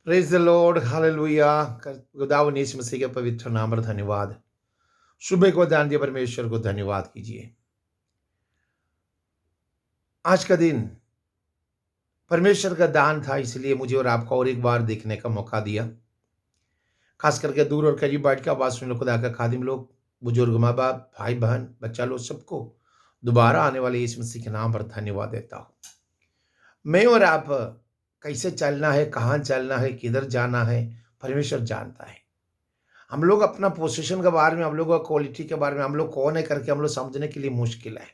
Praise the Lord hallelujah. खुदावन यीशु मसीह के पवित्र नाम पर धन्यवाद। सुबह को दान दिया परमेश्वर को धन्यवाद कीजिए। आज का दिन परमेश्वर का दान था, इसलिए मुझे और आपको और एक बार देखने का मौका दिया। खास करके दूर और करीब बैठ के आवाज सुन लो, खुदा का खादिम लोग, बुजुर्ग, माँ बाप, भाई बहन, बच्चा लोग, सबको दोबारा आने वाले यीशु मसीह के नाम पर धन्यवाद देता हूँ। मैं और आप कैसे चलना है, कहाँ चलना है, किधर जाना है, परमेश्वर जानता है। हम लोग अपना पोजीशन के बारे में, हम लोग का क्वालिटी के बारे में, हम लोग कौन है करके हम लोग समझने के लिए मुश्किल है।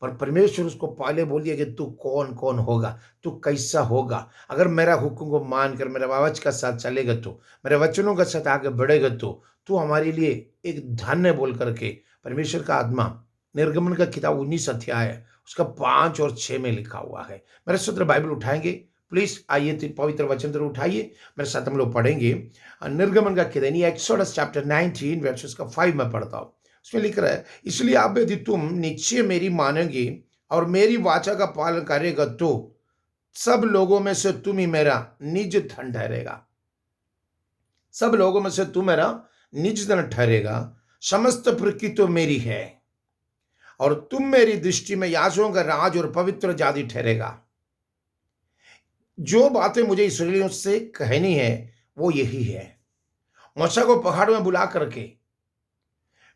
पर परमेश्वर उसको पहले बोलिए कि तू कौन कौन होगा, तू कैसा होगा। अगर मेरा हुक्म को मानकर मेरे आवाज का साथ चलेगा, तो मेरे वचनों के साथ आगे बढ़ेगा, तो तू हमारे लिए एक धन्य बोल करके परमेश्वर का आत्मा निर्गमन का किताब 19 अध्याय है, उसका 5 और 6 में लिखा हुआ है। मेरे सूत्र बाइबल उठाएंगे प्लीज, आइए पवित्र वचन जरूर उठाइए, मेरे साथ हम लोग पढ़ेंगे। निर्गमन का किताब एक्सोडस चैप्टर 19 वर्सेस का 5 में पढ़ता हूँ। उसमें लिख रहा है, इसलिए अब यदि तुम निश्चय मेरी मानोगे और मेरी वाचा का पालन करेगा, तो सब लोगों में से तुम ही मेरा निज धन ठहरेगा। सब लोगों में से तू मेरा निज धन ठहरेगा। समस्त प्रकृति तो मेरी है और तुम मेरी दृष्टि में याजकों का राज और पवित्र जाति ठहरेगा। जो बातें मुझे इसराइलियों से कहनी है वो यही है। मूसा को पहाड़ में बुला करके,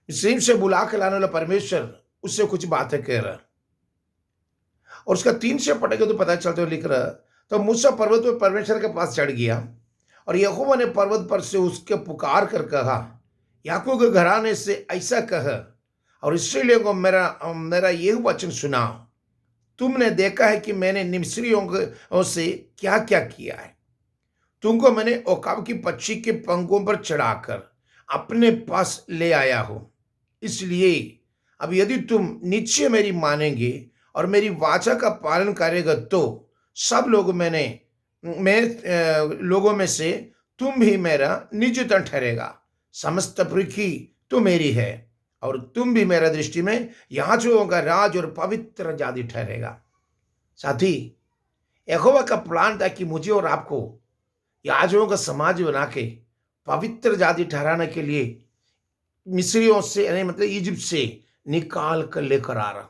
मिस्र से बुला के लाने वाला परमेश्वर उससे कुछ बातें कह रहा, और उसका 3 से पढ़ेगा तो पता चलता है, लिख रहा, तो मूसा पर्वत पर परमेश्वर के पास चढ़ गया और यहोवा ने पर्वत पर से उसके पुकार कर कहा, याकूब के घराने से ऐसा कह और इसराइलियों को मेरा यह वचन सुना, तुमने देखा है कि मैंने मिस्रियों से क्या क्या किया है। तुमको मैंने ओकाब की पक्षी के पंखों पर चढ़ाकर अपने पास ले आया हूं। इसलिए अब यदि तुम निश्चय मेरी मानेंगे और मेरी वाचा का पालन करेगा, तो सब लोगों में से तुम भी मेरा निज धन ठहरेगा। समस्त पृथ्वी तो मेरी है और तुम भी मेरा दृष्टि में याजकों का राज और पवित्र जाति ठहरेगा। साथी, यहोवा का प्लान था कि मुझे और आपको याजकों का समाज बना के पवित्र जाति ठहराने के लिए मिस्रियों से, यानी मतलब इजिप्ट से निकाल कर लेकर आ रहा।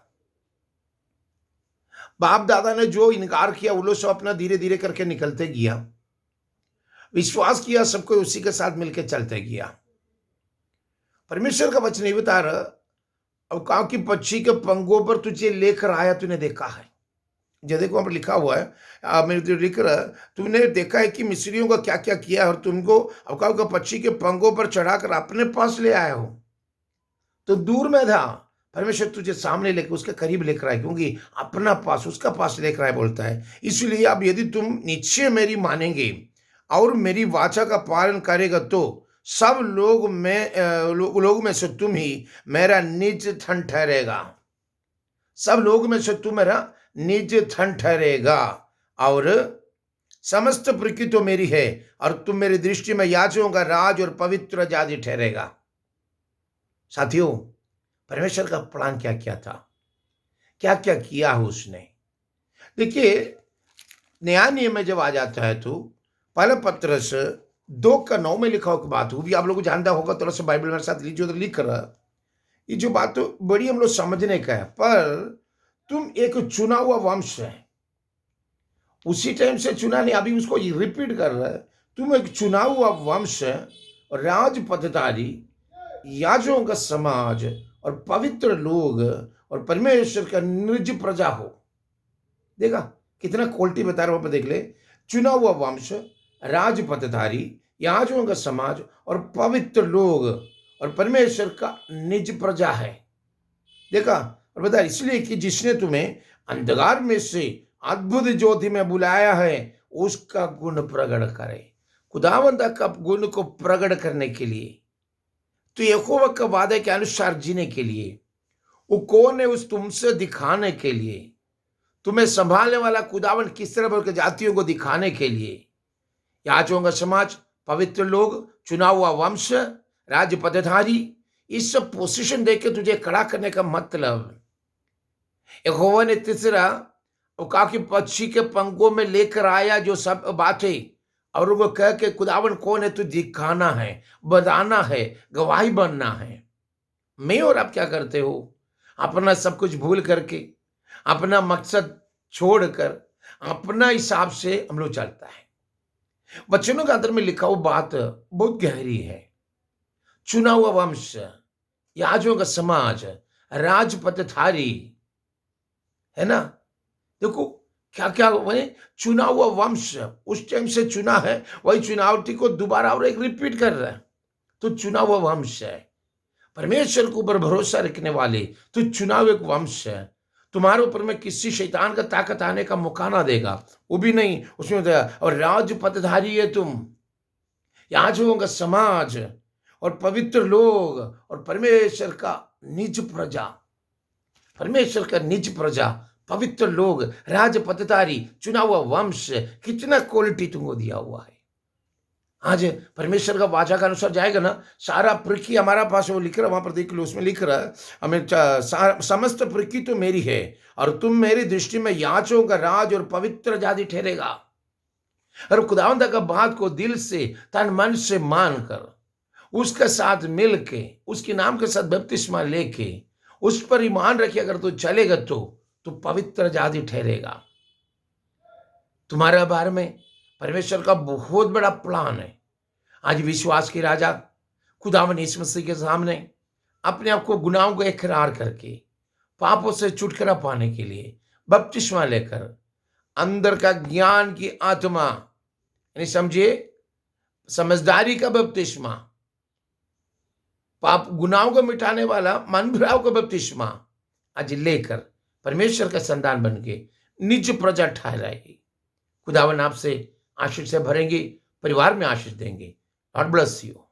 बाप दादा ने जो इनकार किया, वो लोग सब अपना धीरे धीरे करके निकलते गया, विश्वास किया, सबको उसी के साथ मिलकर चलते गया। परमेश्वर का वचन नहीं बता रहा, अब कहा कि पक्षी के पंखों पर तुझे लेकर आया, तूने देखा है। जो देखो वहां पर लिखा हुआ है, मेरे तो लिख रहा, तुमने देखा है कि मिस्रियों का क्या क्या किया और तुमको अवकाव का पक्षी के पंखों पर चढ़ाकर अपने पास ले आया हो। तो दूर में था, परमेश्वर तुझे सामने लेकर उसके करीब लेकर आए, क्योंकि अपना पास, उसका पास लेकर आए बोलता है। इसलिए अब यदि तुम निश्चय मेरी मानेंगे और मेरी वाचा का पालन करेगा, तो सब लोग में से तुम ही मेरा निज धन ठहरेगा। सब लोग में से तुम मेरा निज धन ठहरेगा और समस्त प्रकृति तो मेरी है और तुम मेरी दृष्टि में याजकों का राज और पवित्र जाति ठहरेगा। साथियों, परमेश्वर का प्लान क्या क्या था, क्या क्या किया है उसने। देखिए, नया नियम में जब आ जाता है, तो पहला पत्रस 2:9 में लिखा हुआ बात, वो भी आप लोग को जानता होगा, थोड़ा सा बाइबल मेरे साथ लीजिए, तो लिख रहा, ये जो बात तो बड़ी हम लोग समझने का है, पर तुम एक चुना हुआ वंश है। उसी टाइम से चुना नहीं, अभी उसको रिपीट कर रहा है। तुम एक चुना हुआ वंश और राज पद्धतारी, याजकों का समाज और पवित्र लोग और परमेश्वर का निज प्रजा हो। देखा कितना क्वालिटी बता रहा हूं, देख ले, चुना हुआ वंश, राज पद्धतारी, याजकों का समाज और पवित्र लोग और परमेश्वर का निज प्रजा है। देखा, और बता, इसलिए कि जिसने तुम्हें अंधकार में से अद्भुत ज्योति में बुलाया है, उसका गुण प्रकट करे। खुदावंद का गुण को प्रकट करने के लिए, तो यहोवा के वादे के अनुसार जीने के लिए, वो कौन है उस तुमसे दिखाने के लिए, तुम्हें संभालने वाला खुदावंद किस तरह के जातियों को दिखाने के लिए, याजकों का समाज, पवित्र लोग, चुना हुआ वंश, राज्य पदाधिकारी, इस सब पोजीशन देके तुझे खड़ा करने का मतलब, यहोवा ने तीसरा, वो कहा कि पक्षी के पंखों में लेकर आया, जो सब बातें और उनको कह के खुदावन कौन है तो दिखाना है, बताना है, गवाही बनना है। मैं और आप क्या करते हो? अपना सब कुछ भूल करके, अपना मकसद छोड़कर अपना हिसाब से हम लोग चलता है। वचनों के अंदर में लिखा हुआ बात बहुत गहरी है। चुना हुआ वंश, याजकों का समाज, राजपथधारी, है ना? देखो क्या क्या वही चुना हुआ वंश उस टाइम से चुना है, वही चुनावटी को दोबारा और एक रिपीट कर रहा है। तो चुना हुआ वंश है, परमेश्वर के ऊपर भरोसा रखने वाले, तो चुनाव एक वंश है। तुम्हारे ऊपर में किसी शैतान का ताकत आने का मौका ना देगा, वो भी नहीं उसमें दे। और राज पथधारी है तुम, याजकों का समाज और पवित्र लोग और परमेश्वर का निज प्रजा, परमेश्वर का निज प्रजा, पवित्र लोग, राज पथधारी, चुना हुआ वंश। कितना क्वालिटी तुमको दिया हुआ है। आज परमेश्वर का वाचा का अनुसार जाएगा ना, सारा पृथ्वी हमारा पास है। वो लिख रहा है वहां पर, देख लो, उसमें लिख रहा है हमें समस्त पृथ्वी तो मेरी है और तुम मेरी दृष्टि में याचों का राज और पवित्र जाति ठहरेगा। और खुदावंद का बात को दिल से, तन मन से मानकर, उसके साथ मिल के, उसके नाम के साथ बपतिस्मा लेके, उस पर ईमान रखे अगर तू चलेगा तो पवित्र जाति ठहरेगा। तुम्हारे बारे में परमेश्वर का बहुत बड़ा प्लान है। आज विश्वास के राजा खुदावंद यीशु मसीह के सामने अपने आप को, गुनाहों को इकरार करके, पापों से छुटकारा पाने के लिए बपतिस्मा लेकर, अंदर का ज्ञान की आत्मा, यानी समझिए समझदारी का बपतिस्मा, पाप गुनाहों को मिटाने वाला मन भराव का बपतिस्मा आज लेकर परमेश्वर का संतान बन के निज प्रजा ठहराएगी। खुदावन आपसे आशीष से भरेंगे, परिवार में आशीष देंगे। God bless you.